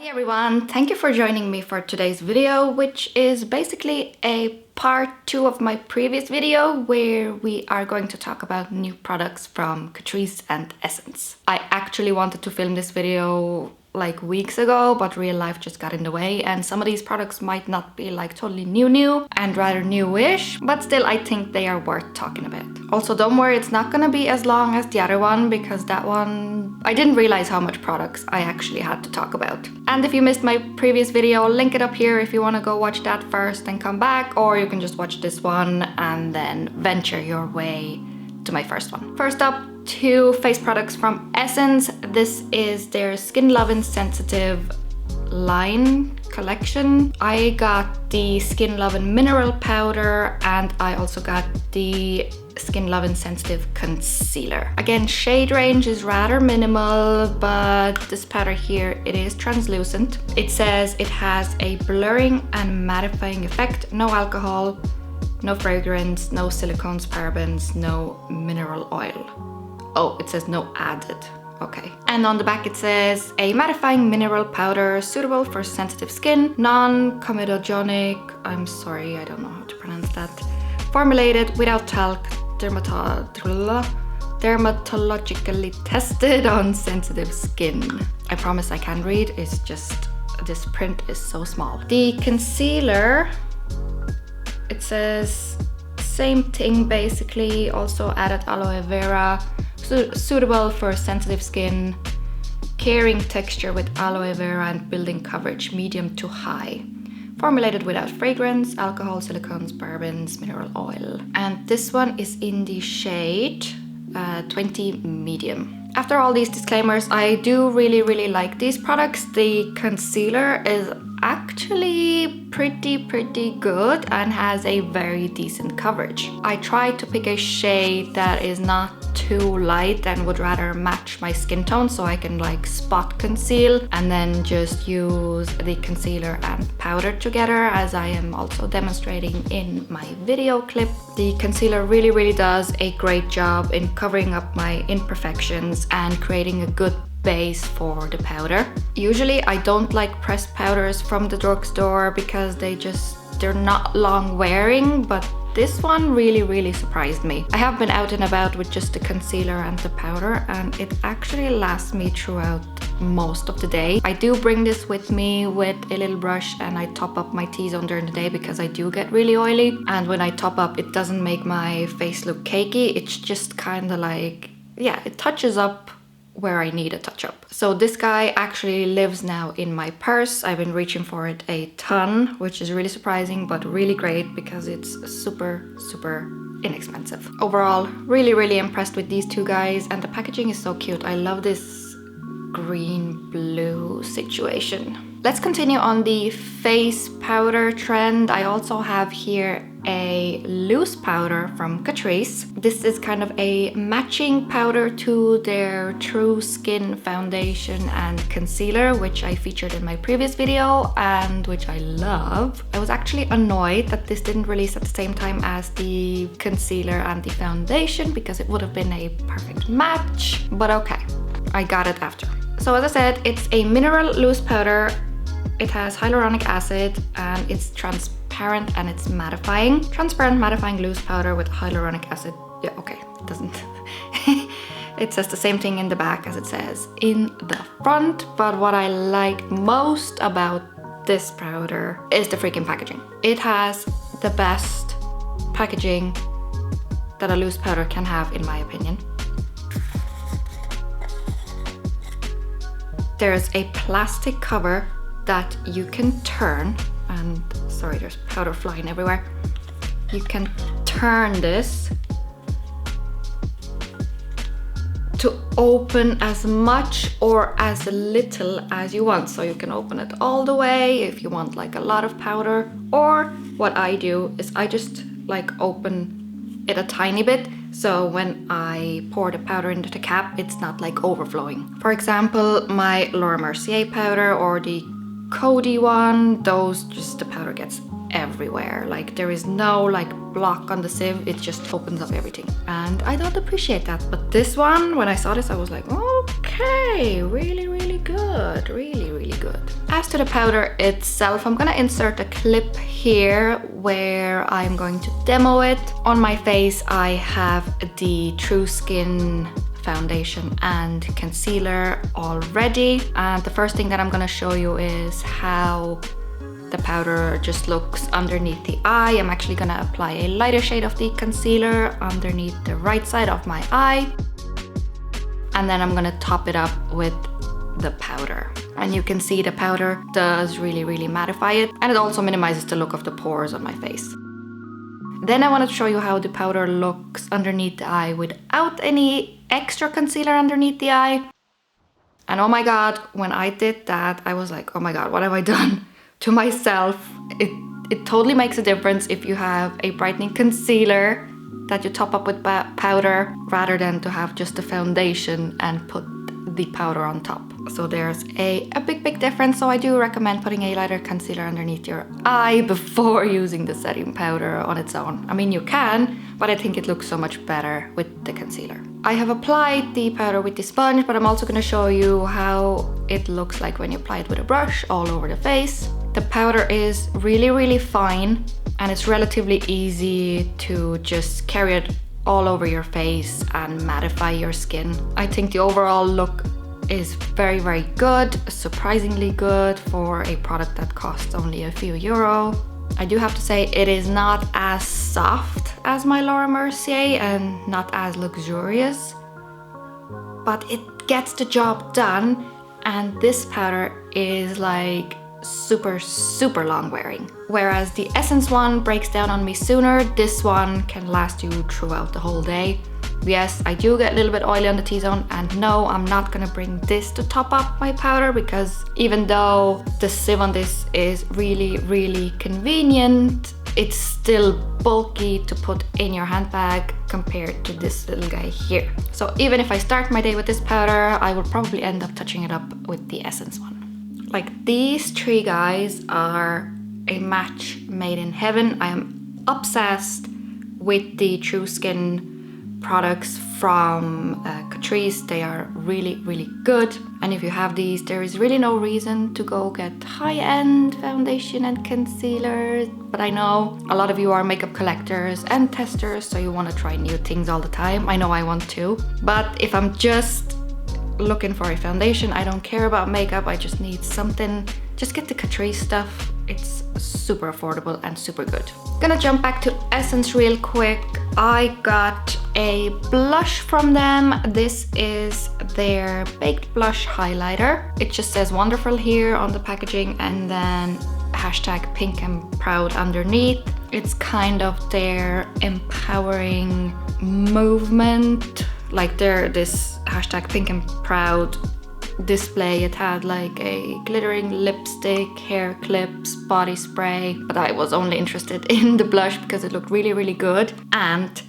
Hi everyone, thank you for joining me for today's video, which is basically a part 2 of my previous video where we are going to talk about new products from Catrice and Essence. I actually wanted to film this video like weeks ago, but real life just got in the way, and some of these products might not be like totally new and rather newish, but still I think they are worth talking about. Also, don't worry, it's not gonna be as long as the other one, because that one I didn't realize how much products I actually had to talk about. And if you missed my previous video, I'll link it up here if you want to go watch that first and come back, or you can just watch this one and then venture your way to my first one. First up, 2 face products from Essence. This is their Skin Lovin Sensitive line collection. I got the Skin Lovin Mineral Powder, and I also got the Skin Lovin Sensitive Concealer. Again, shade range is rather minimal, but this powder here, it is translucent. It says it has a blurring and mattifying effect, no alcohol, no fragrance, no silicones, parabens, no mineral oil. Oh, it says no added. Okay. And on the back it says a mattifying mineral powder suitable for sensitive skin, non-comedogenic, I'm sorry, I don't know how to pronounce that, formulated without talc, dermatologically tested on sensitive skin. I promise I can read, it's just this print is so small. The concealer, it says same thing basically, also added aloe vera, suitable for sensitive skin, caring texture with aloe vera and building coverage medium to high, formulated without fragrance, alcohol, silicones, parabens, mineral oil. And this one is in the shade 20 medium. After all these disclaimers, I do really like these products. The concealer is actually pretty good and has a very decent coverage. I tried to pick a shade that is not too light and would rather match my skin tone, so I can like spot conceal and then just use the concealer and powder together, as I am also demonstrating in my video clip. The concealer really does a great job in covering up my imperfections and creating a good base for the powder. Usually I don't like pressed powders from the drugstore because they're not long wearing, but this one really surprised me. I have been out and about with just the concealer and the powder, and it actually lasts me throughout most of the day. I do bring this with me with a little brush, and I top up my T-zone during the day because I do get really oily, and when I top up it doesn't make my face look cakey. It's just kind of like, yeah, it touches up where I need a touch up. So this guy actually lives now in my purse. I've been reaching for it a ton, which is really surprising but really great because it's super inexpensive. Overall, really impressed with these 2 guys, and the packaging is so cute. I love this green blue situation. Let's continue on the face powder trend. I also have here a loose powder from Catrice. This is kind of a matching powder to their True Skin foundation and concealer, which I featured in my previous video and which I love. I was actually annoyed that this didn't release at the same time as the concealer and the foundation, because it would have been a perfect match, but okay, I got it after. So as I said, it's a mineral loose powder. It has hyaluronic acid and it's transparent and it's mattifying. Transparent mattifying loose powder with hyaluronic acid. Yeah, okay, it doesn't. It says the same thing in the back as it says in the front, but what I like most about this powder is the freaking packaging. It has the best packaging that a loose powder can have, in my opinion. There's a plastic cover that you can turn, and sorry, there's powder flying everywhere. You can turn this to open as much or as little as you want. So you can open it all the way if you want like a lot of powder, or what I do is I just like open it a tiny bit, so when I pour the powder into the cap, it's not like overflowing. For example, my Laura Mercier powder or the Coty one, those just, the powder gets everywhere. Like there is no like block on the sieve, it just opens up everything. And I don't appreciate that. But this one, when I saw this, I was like, okay, Okay, really good, really good. As to the powder itself, I'm gonna insert a clip here where I'm going to demo it. On my face, I have the True Skin foundation and concealer already. And the first thing that I'm gonna show you is how the powder just looks underneath the eye. I'm actually gonna apply a lighter shade of the concealer underneath the right side of my eye. And then I'm gonna top it up with the powder. And you can see the powder does really mattify it. And it also minimizes the look of the pores on my face. Then I wanted to show you how the powder looks underneath the eye without any extra concealer underneath the eye. And oh my God, when I did that, I was like, oh my God, what have I done to myself? It totally makes a difference if you have a brightening concealer that you top up with powder rather than to have just the foundation and put the powder on top. So there's a big difference. So I do recommend putting a lighter concealer underneath your eye before using the setting powder on its own. I mean, you can, but I think it looks so much better with the concealer. I have applied the powder with the sponge, but I'm also going to show you how it looks like when you apply it with a brush all over the face. The powder is really fine, and it's relatively easy to just carry it all over your face and mattify your skin. I think the overall look is very good, surprisingly good for a product that costs only a few euro. I do have to say it is not as soft as my Laura Mercier and not as luxurious, but it gets the job done, and this powder is like super long wearing. Whereas the Essence one breaks down on me sooner, this one can last you throughout the whole day. Yes, I do get a little bit oily on the T-zone, and no, I'm not gonna bring this to top up my powder, because even though the sieve on this is really convenient, it's still bulky to put in your handbag compared to this little guy here. So even if I start my day with this powder, I will probably end up touching it up with the Essence one. Like, these three guys are a match made in heaven. I am obsessed with the True Skin products from Catrice. They are really good. And if you have these, there is really no reason to go get high-end foundation and concealers. But I know a lot of you are makeup collectors and testers, so you want to try new things all the time. I know I want to. But if I'm just looking for a foundation, I don't care about makeup, I just need something, just get the Catrice stuff. It's super affordable and super good. Gonna jump back to Essence real quick. I got a blush from them. This is their Baked Blush Highlighter. It just says wonderful here on the packaging, and then hashtag pink and proud underneath. It's kind of their empowering movement, like this hashtag pink and proud display. It had like a glittering lipstick, hair clips, body spray, but I was only interested in the blush because it looked really good, and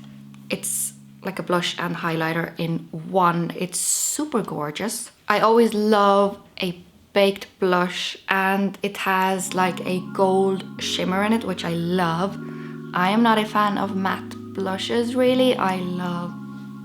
it's like a blush and highlighter in one. It's super gorgeous. I always love a baked blush, and it has like a gold shimmer in it, which I love. I am not a fan of matte blushes really. I love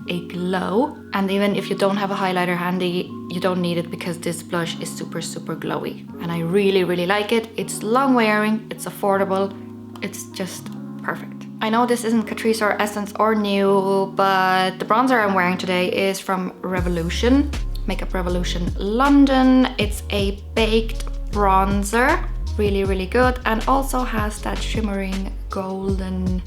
a glow, and even if you don't have a highlighter handy, you don't need it, because this blush is super glowy, and I really like it. It's long wearing, it's affordable, it's just perfect. I know this isn't Catrice or Essence or new, but the bronzer I'm wearing today is from Revolution, Makeup Revolution London. It's a baked bronzer, really good, and also has that shimmering golden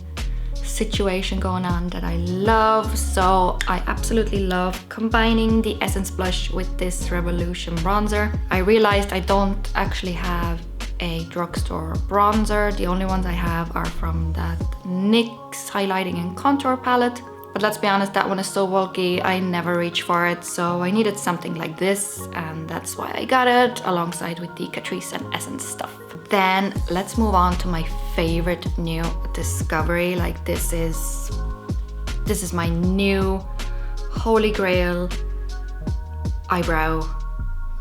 situation going on that I love. So I absolutely love combining the Essence blush with this Revolution bronzer. I realized I don't actually have a Drugstore bronzer. The only ones I have are from that NYX highlighting and contour palette. But let's be honest, that one is so bulky, I never reach for it. So I needed something like this, and that's why I got it alongside with the Catrice and Essence stuff. Then let's move on to my favorite new discovery. Like, this is my new holy grail eyebrow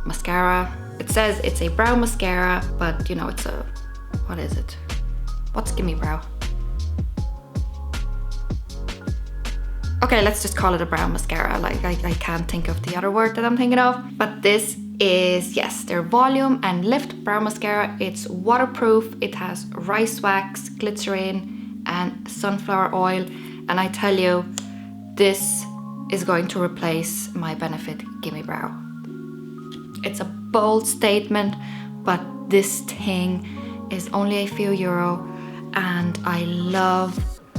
mascara. It says it's a brow mascara, but you know, it's a, what is it? What's Gimme Brow? Okay, let's just call it a brow mascara. Like I can't think of the other word that I'm thinking of. But this is, yes, their Volume and Lift Brow Mascara. It's waterproof. It has rice wax, glycerin, and sunflower oil. And I tell you, this is going to replace my Benefit Gimme Brow. It's a bold statement, but this thing is only a few euro, and I love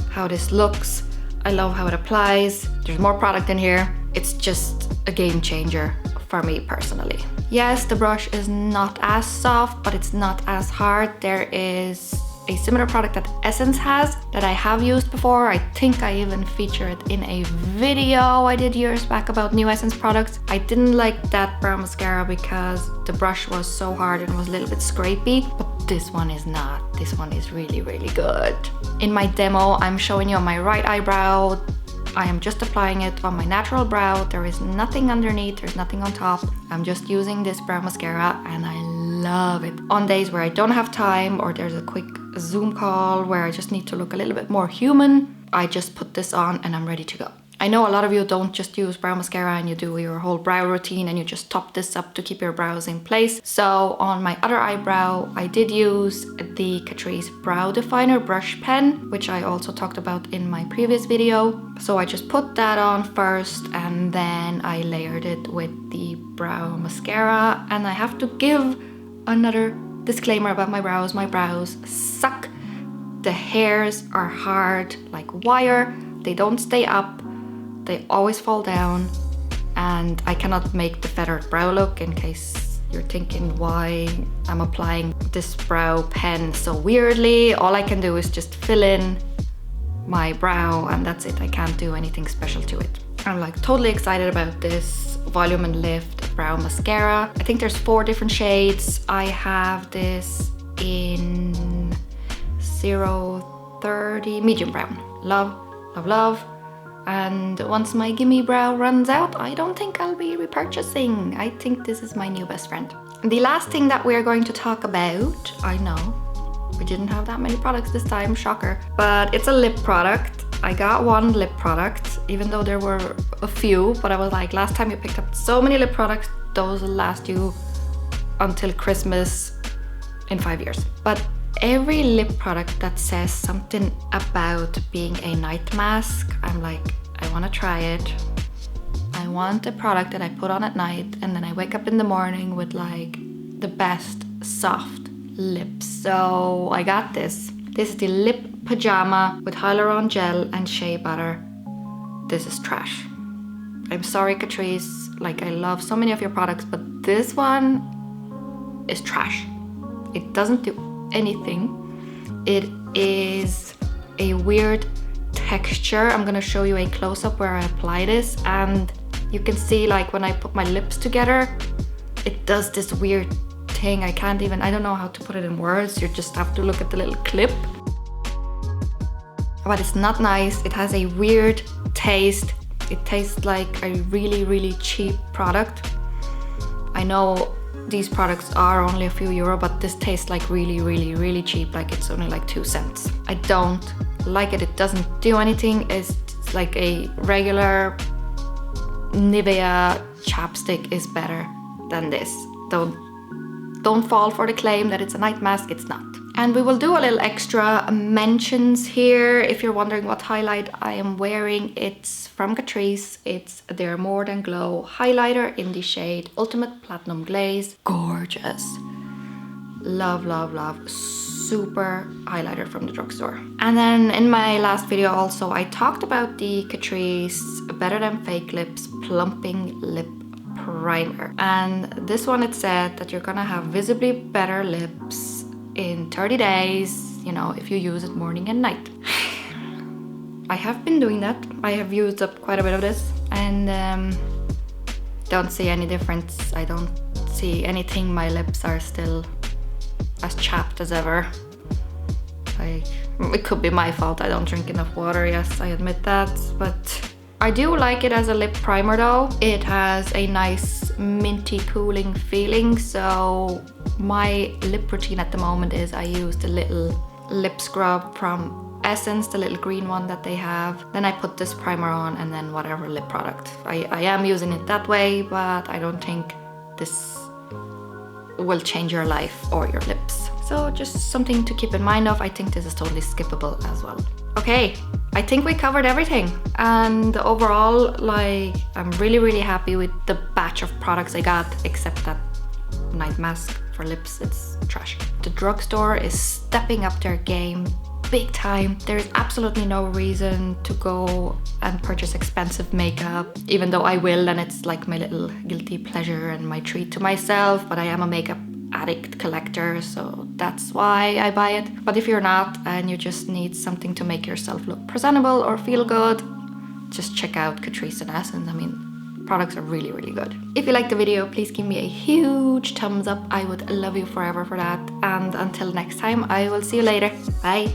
how this looks. I love how it applies. There's more product in here. It's just a game changer for me personally. Yes, the brush is not as soft, but it's not as hard. There is a similar product that Essence has that I have used before. I think I even featured it in a video I did years back about new Essence products. I didn't like that brow mascara because the brush was so hard and was a little bit scrapey, but this one is not. This one is really, really good. In my demo, I'm showing you on my right eyebrow. I am just applying it on my natural brow. There is nothing underneath, there's nothing on top. I'm just using this brow mascara and I love it. On days where I don't have time or there's a quick Zoom call where I just need to look a little bit more human, I just put this on and I'm ready to go. I know a lot of you don't just use brow mascara and you do your whole brow routine and you just top this up to keep your brows in place. So on my other eyebrow, I did use the Catrice Brow Definer Brush Pen, which I also talked about in my previous video. So I just put that on first and then I layered it with the brow mascara. And I have to give another disclaimer about my brows. My brows suck. The hairs are hard like wire. They don't stay up. They always fall down, and I cannot make the feathered brow look, in case you're thinking why I'm applying this brow pen so weirdly. All I can do is just fill in my brow and that's it. I can't do anything special to it. I'm like totally excited about this Volume and Lift Brow Mascara. I think there's 4 different shades. I have this in 030 medium brown. Love, love, love. And once my Gimme Brow runs out, I don't think I'll be repurchasing. I think this is my new best friend. The last thing that we're going to talk about, I know, we didn't have that many products this time, shocker, but it's a lip product. I got one lip product, even though there were a few, but I was like, last time you picked up so many lip products, those will last you until Christmas in 5 years. But every lip product that says something about being a night mask, I'm like, I want to try it. I want a product that I put on at night and then I wake up in the morning with like the best soft lips. So I got this. This is the Lip Pyjama with Hyaluron Gel and Shea Butter. This is trash. I'm sorry, Catrice. Like, I love so many of your products, but this one is trash. It doesn't do anything. It is a weird texture. I'm gonna show you a close-up where I apply this, and you can see like when I put my lips together, it does this weird thing. I don't know how to put it in words. You just have to look at the little clip. But it's not nice. It has a weird taste. It tastes like a really, really cheap product. I know these products are only a few euro, but this tastes like really, really, really cheap, like it's only like 2 cents. I don't like it. It doesn't do anything. It's like a regular Nivea chapstick is better than this. Don't fall for the claim that it's a night mask. It's not. And we will do a little extra mentions here. If you're wondering what highlight I am wearing, it's from Catrice. It's their More Than Glow highlighter in the shade Ultimate Platinum Glaze. Gorgeous. Love, love, love. Super highlighter from the drugstore. And then in my last video also, I talked about the Catrice Better Than Fake Lips Plumping Lip Primer. And this one, it said that you're gonna have visibly better lips in 30 days, you know, if you use it morning and night. I have been doing that. I have used up quite a bit of this and don't see any difference. I don't see anything. My lips are still as chapped as ever. It could be my fault. I don't drink enough water, yes, I admit that, but I do like it as a lip primer though. It has a nice minty cooling feeling. So my lip routine at the moment is I use the little lip scrub from Essence, the little green one that they have. Then I put this primer on and then whatever lip product. I am using it that way, but I don't think this will change your life or your lips. So just something to keep in mind of. I think this is totally skippable as well. Okay, I think we covered everything. And overall, like, I'm really happy with the batch of products I got, except that night mask for lips, it's trash. The Drugstore is stepping up their game big time. There is absolutely no reason to go and purchase expensive makeup, even though I will, and it's like my little guilty pleasure and my treat to myself, but I am a makeup addict collector, so that's why I buy it. But if you're not and you just need something to make yourself look presentable or feel good, just check out Catrice and Essence. I mean, products are really good. If you liked the video, please give me a huge thumbs up. I would love you forever for that. And until next time, I will see you later. Bye.